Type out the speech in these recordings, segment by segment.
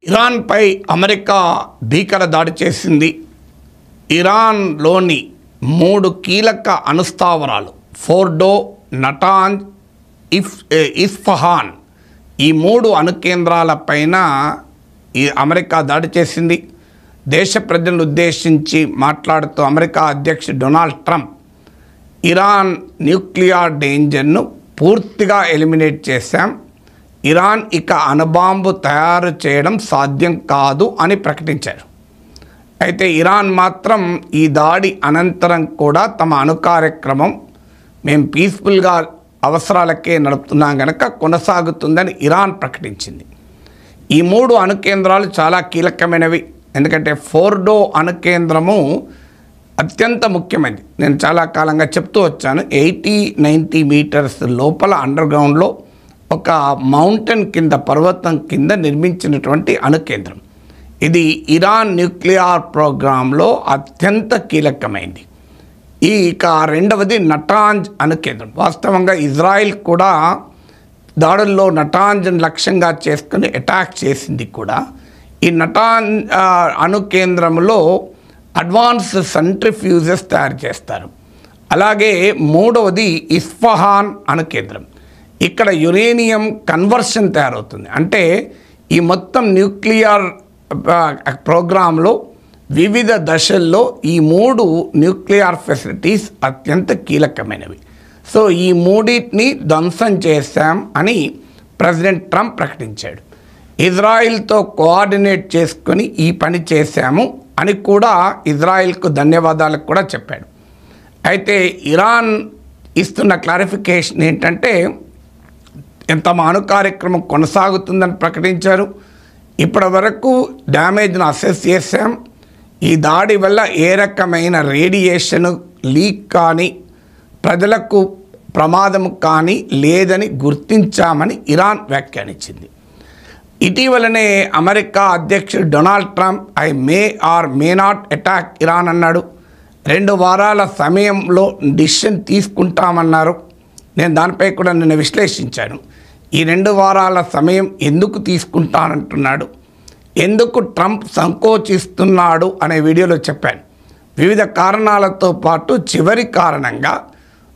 ఇరాన్పై America భీకర దాడి చేసింది. ఇరాన్లోని 3 కీలక అణుస్థావరాలు ఫోర్డో, నటాంజ్, ఇస్ఫహాన్ ఈ 3 అణుకేంద్రాలపైన అమెరికా దాడి చేసింది. దేశ ప్రజలను ఉద్దేశించి మాట్లాడుతూ అమెరికా అధ్యక్షుడు డొనాల్డ్ ట్రంప్ ఇరాన్ న్యూక్లియర్ డేంజర్ను పూర్తిగా ఎలిమినేట్ చేశాం, ఇరాన్ ఇక అణుబాంబు తయారు చేయడం సాధ్యం కాదు అని ప్రకటించారు. అయితే ఇరాన్ మాత్రం ఈ దాడి అనంతరం కూడా తమ అణు కార్యక్రమం మేము పీస్ఫుల్గా అవసరాలకే నడుపుతున్నాం కనుక కొనసాగుతుందని ఇరాన్ ప్రకటించింది. ఈ 3 అణు కేంద్రాలు చాలా కీలకమైనవి. ఎందుకంటే ఫోర్డో అణు కేంద్రము అత్యంత ముఖ్యమైనది. నేను చాలా కాలంగా చెప్తూ వచ్చాను. 80-90 మీటర్స్ లోపల అండర్ గ్రౌండ్లో ఒక మౌంటైన్ కింద, పర్వతం కింద నిర్మించినటువంటి అణు కేంద్రం. ఇది ఇరాన్ న్యూక్లియర్ ప్రోగ్రాంలో అత్యంత కీలకమైంది. ఇక రెండవది నటాంజ్ అణు కేంద్రం. వాస్తవంగా ఇజ్రాయిల్ కూడా దాడుల్లో నటాంజ్ను లక్ష్యంగా చేసుకుని అటాక్ చేసింది కూడా. ఈ నటాంజ్ అణు కేంద్రంలో అడ్వాన్స్ సెంట్రిఫ్యూజెస్ తయారు చేస్తారు. అలాగే మూడవది ఇస్ఫహాన్ అణు కేంద్రం. ఇక్కడ యురేనియం కన్వర్షన్ తయారవుతుంది. అంటే ఈ మొత్తం న్యూక్లియర్ ప్రోగ్రాంలో వివిధ దశల్లో ఈ 3 న్యూక్లియర్ ఫెసిలిటీస్ అత్యంత కీలకమైనవి. సో ఈ 3టిని ధ్వంసం చేశాం అని ప్రెసిడెంట్ ట్రంప్ ప్రకటించాడు. ఇజ్రాయిల్తో కోఆర్డినేట్ చేసుకొని ఈ పని చేశాము అని కూడా ఇజ్రాయిల్కు ధన్యవాదాలకు కూడా చెప్పాడు. అయితే ఇరాన్ ఇస్తున్న క్లారిఫికేషన్ ఏంటంటే తమ అణు కార్యక్రమం కొనసాగుతుందని ప్రకటించారు. ఇప్పటి వరకు డ్యామేజ్ను అసెస్ చేశాం, ఈ దాడి వల్ల ఏ రకమైన రేడియేషన్ లీక్ కానీ ప్రజలకు ప్రమాదం కానీ లేదని గుర్తించామని ఇరాన్ వ్యాఖ్యానించింది. ఇటీవలనే అమెరికా అధ్యక్షుడు Donald Trump I may or may not attack Iran అన్నాడు. 2 వారాల సమయంలో డిసిషన్ తీసుకుంటామన్నారు. నేను దానిపై కూడా నిన్న విశ్లేషించాను. ఈ 2 వారాల సమయం ఎందుకు తీసుకుంటానంటున్నాడు, ఎందుకు ట్రంప్ సంకోచిస్తున్నాడు అనే వీడియోలో చెప్పాను. వివిధ కారణాలతో పాటు చివరి కారణంగా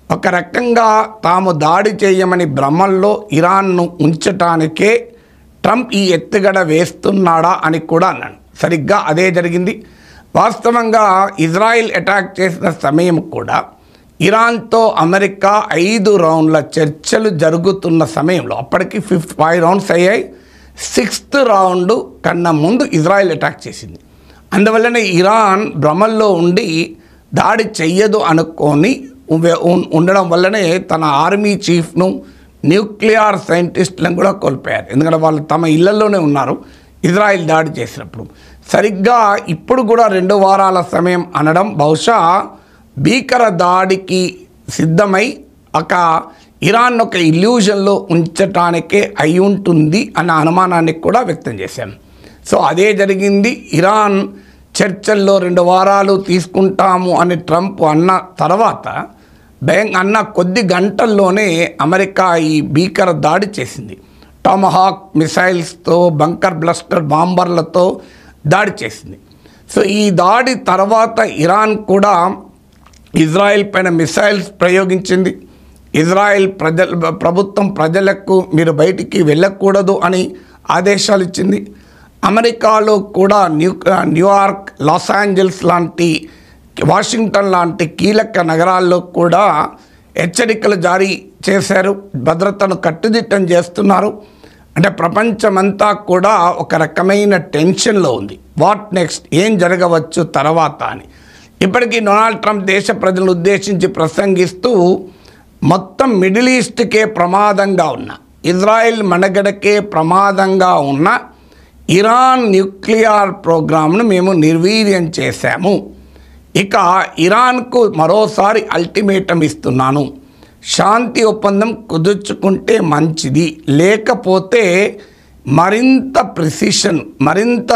ఒక రకంగా తాము దాడి చేయమని భ్రమల్లో ఇరాన్ను ఉంచటానికే ట్రంప్ ఈ ఎత్తుగడ వేస్తున్నాడా అని కూడా అన్నాను. సరిగ్గా అదే జరిగింది. వాస్తవంగా ఇజ్రాయిల్ అటాక్ చేసిన సమయం కూడా ఇరాన్తో అమెరికా 5 రౌండ్ల చర్చలు జరుగుతున్న సమయంలో, అప్పటికి 5 రౌండ్స్ అయ్యాయి. 6th రౌండ్ కన్నా ముందు ఇజ్రాయిల్ అటాక్ చేసింది. అందువల్లనే ఇరాన్ భ్రమల్లో ఉండి దాడి చెయ్యదు అనుకొని ఉండడం వల్లనే తన ఆర్మీ చీఫ్ను, న్యూక్లియర్ సైంటిస్టులను కూడా కోల్పోయారు. ఎందుకంటే వాళ్ళు తమ ఇళ్లలోనే ఉన్నారు ఇజ్రాయిల్ దాడి చేసినప్పుడు. సరిగ్గా ఇప్పుడు కూడా 2 వారాల సమయం అనడం బహుశా భీకర దాడికి సిద్ధమై ఇరాన్ ఒక ఇల్యూజన్లో ఉంచటానికే అయి ఉంటుంది అన్న అనుమానాన్ని కూడా వ్యక్తం చేశాను. సో అదే జరిగింది. ఇరాన్ చర్చల్లో 2 వారాలు తీసుకుంటాము అని ట్రంప్ అన్న తర్వాత అన్న కొద్ది గంటల్లోనే అమెరికా ఈ భీకర దాడి చేసింది. టామహాక్ మిసైల్స్తో, బంకర్ బ్లస్టర్ బాంబర్లతో దాడి చేసింది. సో ఈ దాడి తర్వాత ఇరాన్ కూడా ఇజ్రాయెల్ పైన మిసైల్స్ ప్రయోగించింది. ఇజ్రాయెల్ ప్రభుత్వం ప్రజలకు మీరు బయటికి వెళ్ళకూడదు అని ఆదేశాలు ఇచ్చింది. అమెరికాలో కూడా న్యూయార్క్, లాస్ ఏంజల్స్ లాంటి, వాషింగ్టన్ లాంటి కీలక నగరాల్లో కూడా హెచ్చరికలు జారీ చేశారు. భద్రతను కట్టుదిట్టం చేస్తున్నారు. అంటే ప్రపంచమంతా కూడా ఒక రకమైన టెన్షన్లో ఉంది. వాట్ నెక్స్ట్, ఏం జరగవచ్చు తర్వాత అని. ఇప్పటికీ డొనాల్డ్ ట్రంప్ దేశ ప్రజలను ఉద్దేశించి ప్రసంగిస్తూ మొత్తం మిడిల్ ఈస్ట్కే ప్రమాదంగా ఉన్న, ఇజ్రాయెల్ మనుగడకే ప్రమాదంగా ఉన్న ఇరాన్ న్యూక్లియర్ ప్రోగ్రాంను మేము నిర్వీర్యం చేశాము. ఇక ఇరాన్కు మరోసారి అల్టిమేటం ఇస్తున్నాను, శాంతి ఒప్పందం కుదుర్చుకుంటే మంచిది, లేకపోతే మరింత ప్రిసిషన్, మరింత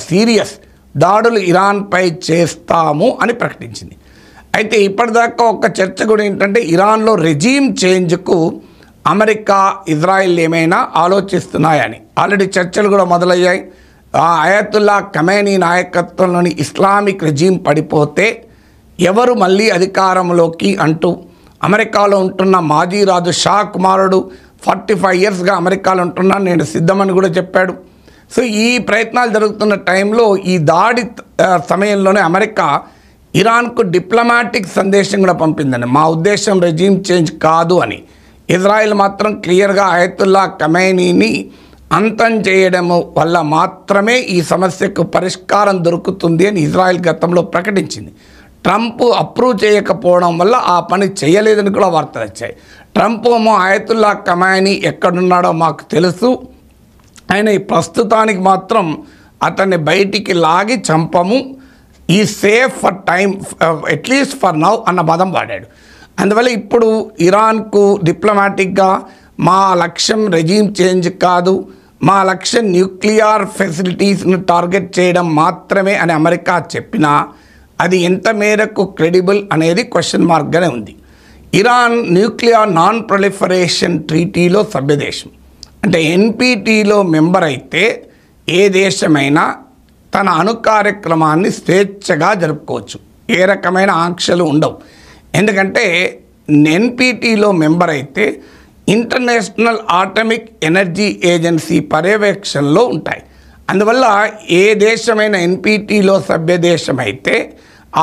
సీరియస్ దాడులు ఇరాన్పై చేస్తాము అని ప్రకటించింది. అయితే ఇప్పటిదాకా ఒక చర్చ కూడా ఏంటంటే ఇరాన్లో రెజీమ్ చేంజ్కు అమెరికా, ఇజ్రాయెల్ ఏమైనా ఆలోచిస్తున్నాయని. ఆల్రెడీ చర్చలు కూడా మొదలయ్యాయి. అయతుల్లా ఖమేనీ నాయకత్వంలోని ఇస్లామిక్ రెజీమ్ పడిపోతే ఎవరు మళ్ళీ అధికారంలోకి అంటూ అమెరికాలో ఉంటున్న మాజీ రాజు షా కుమారుడు 45 ఇయర్స్గా అమెరికాలో ఉంటున్నాను, నేను సిద్ధమని కూడా చెప్పాడు. సో ఈ ప్రయత్నాలు జరుగుతున్న టైంలో ఈ దాడి సమయంలోనే అమెరికా ఇరాన్కు డిప్లొమాటిక్ సందేశం కూడా పంపిందని, మా ఉద్దేశం రెజీమ్ చేంజ్ కాదు అని. ఇజ్రాయెల్ మాత్రం క్లియర్గా అయతుల్లా ఖమేనీని అంతం చేయడం వల్ల మాత్రమే ఈ సమస్యకు పరిష్కారం దొరుకుతుంది అని ఇజ్రాయెల్ గతంలో ప్రకటించింది. ట్రంప్ అప్రూవ్ చేయకపోవడం వల్ల ఆ పని చేయలేదని కూడా వార్తలు వచ్చాయి. ట్రంప్ ఏమో అయతుల్లా ఖమేనీ ఎక్కడున్నాడో మాకు తెలుసు, ఆయన ఈ ప్రస్తుతానికి మాత్రం అతన్ని బయటికి లాగి చంపము, ఈ safe for time at least for now అన్న పదం వాడాడు. అందువల్ల ఇప్పుడు ఇరాన్కు డిప్లొమాటిక్గా మా లక్ష్యం రెజీమ్ చేంజ్ కాదు, మా లక్ష్యం న్యూక్లియర్ ఫెసిలిటీస్ని టార్గెట్ చేయడం మాత్రమే అని అమెరికా చెప్పినా అది ఎంత మేరకు క్రెడిబుల్ అనేది క్వశ్చన్ మార్క్గానే ఉంది. ఇరాన్ న్యూక్లియర్ నాన్ ప్రొలిఫరేషన్ ట్రీటీలో సభ్యదేశం, అంటే ఎన్పిటిలో మెంబర్ అయితే ఏ దేశమైనా తన అణు కార్యక్రమాన్ని స్వేచ్ఛగా జరుపుకోవచ్చు, ఏ రకమైన ఆంక్షలు ఉండవు. ఎందుకంటే ఎన్పిటిలో మెంబర్ అయితే ఇంటర్నేషనల్ ఆటమిక్ ఎనర్జీ ఏజెన్సీ పర్యవేక్షణలో ఉంటాయి. అందువల్ల ఏ దేశమైన ఎన్పిటిలో సభ్య దేశం అయితే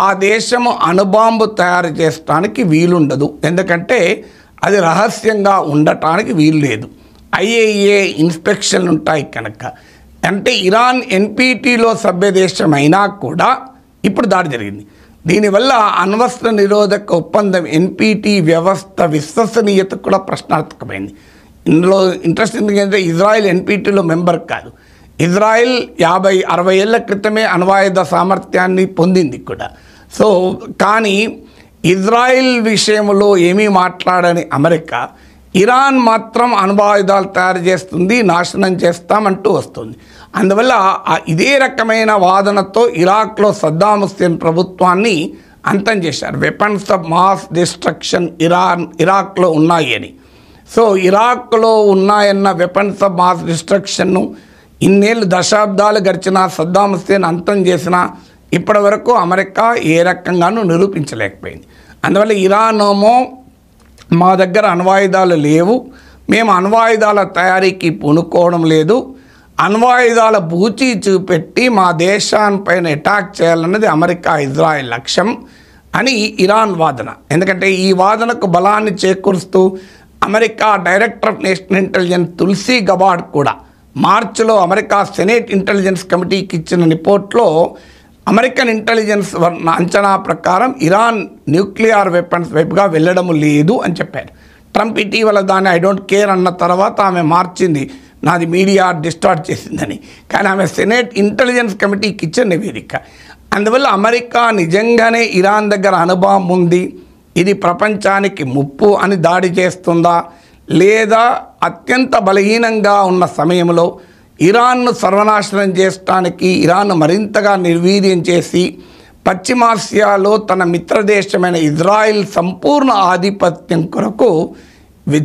ఆ దేశము అణుబాంబు తయారు చేయడానికి వీలుండదు, ఎందుకంటే అది రహస్యంగా ఉండటానికి వీలు లేదు. ఐఏఏ ఇన్స్పెక్షన్ ఉంటాయి కనుక. అంటే ఇరాన్ ఎన్పిటిలో సభ్య దేశం అయినా కూడా ఇప్పుడు దాడి జరిగింది. దీనివల్ల అణ్వస్త్ర నిరోధక ఒప్పందం ఎన్పిటి వ్యవస్థ విశ్వసనీయత కూడా ప్రశ్నార్థకమైంది. ఇందులో ఇంట్రెస్టింగ్ ఏంటంటే ఇజ్రాయెల్ ఎన్పిటిలో మెంబర్ కాదు. ఇజ్రాయెల్ 50-60 ఏళ్ల క్రితమే అణ్వాయుధ సామర్థ్యాన్ని పొందింది కూడా. సో కానీ ఇజ్రాయెల్ విషయంలో ఏమీ మాట్లాడని అమెరికా ఇరాన్ మాత్రం అణ్వాయుధాలు తయారు చేస్తుంది, నాశనం చేస్తామంటూ వస్తుంది. అందువల్ల ఇదే రకమైన వాదనతో ఇరాక్లో సద్దాం హుస్సేన్ ప్రభుత్వాన్ని అంతం చేశారు. వెపన్స్ ఆఫ్ మాస్ డిస్ట్రక్షన్ ఇరాక్లో ఉన్నాయి అని. సో ఇరాక్లో ఉన్నాయన్న వెపన్స్ ఆఫ్ మాస్ డిస్ట్రక్షన్ను ఇన్నేళ్ళు దశాబ్దాలు గడిచిన సద్దాం హుస్సేన్ అంతం చేసిన ఇప్పటి వరకు అమెరికా ఏ రకంగానూ నిరూపించలేకపోయింది. అందువల్ల ఇరాన్ ఏమో మా దగ్గర అణ్వాయుధాలు లేవు, మేము అణ్వాయుధాల తయారీకి పూనుకోవడం లేదు, అణ్వాయుధాల బూచి చూపెట్టి మా దేశాన్పైన అటాక్ చేయాలన్నది అమెరికా ఇజ్రాయెల్ లక్ష్యం అని ఇరాన్ వాదన. ఎందుకంటే ఈ వాదనకు బలాన్ని చేకూరుస్తూ America director of national intelligence Tulsi Gabbard కూడా మార్చిలో అమెరికా సెనేట్ ఇంటెలిజెన్స్ కమిటీకి ఇచ్చిన రిపోర్ట్లో అమెరికన్ ఇంటెలిజెన్స్ అంచనా ప్రకారం ఇరాన్ న్యూక్లియర్ వెపన్స్ వైపుగా వెళ్ళడం లేదు అని చెప్పారు. ట్రంప్ ఇటీవల దాన్ని ఐ డోంట్ కేర్ అన్న తర్వాత ఆమె మార్చింది, నాది మీడియా డిస్టార్ట్ చేసిందని. కానీ ఆమె సెనేట్ ఇంటెలిజెన్స్ కమిటీకి ఇచ్చిన నివేదిక. అందువల్ల అమెరికా నిజంగానే ఇరాన్ దగ్గర అణుబాంబు ఉంది, ఇది ప్రపంచానికి ముప్పు అని దాడి చేస్తుందా, లేదా అత్యంత బలహీనంగా ఉన్న సమయంలో ఇరాన్ను సర్వనాశనం చేయడానికి ఇరాన్ మరింతగా నిర్వీర్యం చేసి పశ్చిమాసియాలో తన మిత్రదేశమైన ఇజ్రాయిల్ సంపూర్ణ ఆధిపత్యం కొరకు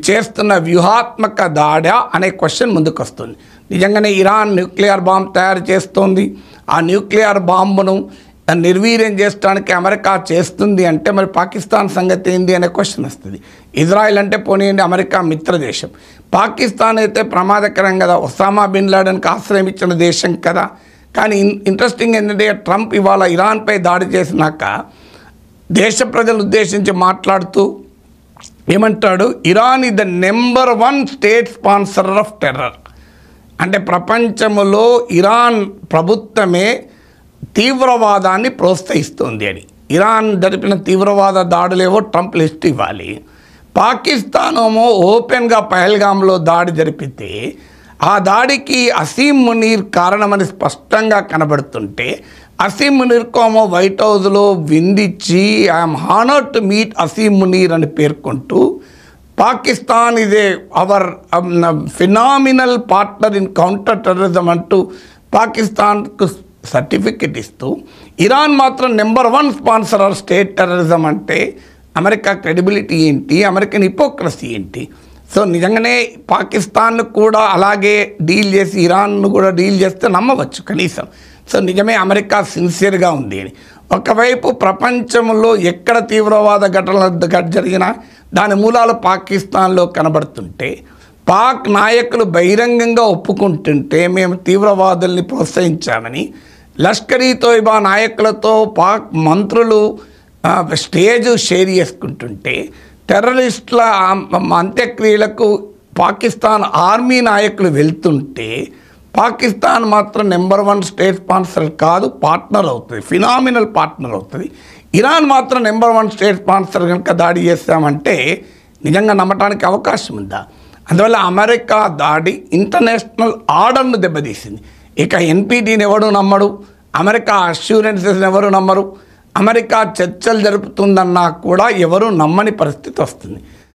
చేస్తున్న వ్యూహాత్మక దాడి అనే క్వశ్చన్ ముందుకు వస్తుంది. నిజంగానే ఇరాన్ న్యూక్లియర్ బాంబు తయారు చేస్తోంది, ఆ న్యూక్లియర్ బాంబును నిర్వీర్యం చేయడానికి అమెరికా చేస్తుంది అంటే మరి పాకిస్తాన్ సంగతి ఏంది అనే క్వశ్చన్ వస్తుంది. ఇజ్రాయెల్ అంటే పోనీయండి అమెరికా మిత్రదేశం, పాకిస్తాన్ అయితే ప్రమాదకరం కదా, ఒసామా బిన్ లాడెన్కి ఆశ్రయం ఇచ్చిన దేశం కదా. కానీ ఇంట్రెస్టింగ్ ఏంటంటే ట్రంప్ ఇవాళ ఇరాన్పై దాడి చేసినాక దేశ ప్రజలను ఉద్దేశించి మాట్లాడుతూ ఏమంటాడు, Iran is the number 1 state sponsor of terror. అంటే ప్రపంచంలో ఇరాన్ ప్రభుత్వమే తీవ్రవాదాన్ని ప్రోత్సహిస్తుంది అని. ఇరాన్ జరిపిన తీవ్రవాద దాడులేవో ట్రంప్ లిస్ట్ ఇవ్వాలి. పాకిస్తాన్ ఏమో ఓపెన్గా పహల్గామ్లో దాడి జరిపితే ఆ దాడికి అసీం మునీర్ కారణమని స్పష్టంగా కనబడుతుంటే అసీం మునీర్కోమో వైట్ హౌస్లో విందిచ్చి I'm honoured to meet Asim Munir అని పేర్కొంటూ పాకిస్తాన్ ఇదే our phenomenal partner in counter terrorism అంటూ పాకిస్తాన్కు సర్టిఫికెట్ ఇస్తూ ఇరాన్ మాత్రం number 1 sponsor of state terrorism అంటే అమెరికా క్రెడిబిలిటీ ఏంటి, అమెరికన్ హిపోక్రసీ ఏంటి? సో నిజంగానే పాకిస్తాన్ను కూడా అలాగే డీల్ చేసి ఇరాన్ను కూడా డీల్ చేస్తే నమ్మవచ్చు కనీసం. సో నిజమే అమెరికా సిన్సియర్గా ఉంది అని. ఒకవైపు ప్రపంచంలో ఎక్కడ తీవ్రవాద ఘటనలు జరిగినా దాని మూలాలు పాకిస్తాన్లో కనబడుతుంటే, పాక్ నాయకులు బహిరంగంగా ఒప్పుకుంటుంటే మేము తీవ్రవాదుల్ని ప్రోత్సహించామని లష్కర్ ఈ తోయిబా నాయకులతో పాక్ మంత్రులు స్టేజ్ షేర్ చేసుకుంటుంటే, టెర్రరిస్టుల అంత్యక్రియలకు పాకిస్తాన్ ఆర్మీ నాయకులు వెళ్తుంటే పాకిస్తాన్ మాత్రం నెంబర్ 1 స్టేట్ స్పాన్సర్ కాదు, పార్ట్నర్ అవుతుంది, ఫినామినల్ పార్ట్నర్ అవుతుంది. ఇరాన్ మాత్రం నెంబర్ 1 స్టేట్ స్పాన్సర్ కనుక దాడి చేస్తామంటే నిజంగా నమ్మటానికి అవకాశం ఉందా? అందువల్ల అమెరికా దాడి ఇంటర్నేషనల్ ఆర్డర్ను దెబ్బతీసింది. ఇక ఎన్పిటిని ఎవడు నమ్మడు, అమెరికా అష్యూరెన్సెస్ని ఎవరు నమ్మరు, అమెరికా చర్చలు జరుపుతుందన్నా కూడా ఎవరు నమ్మని పరిస్థితి వస్తుంది.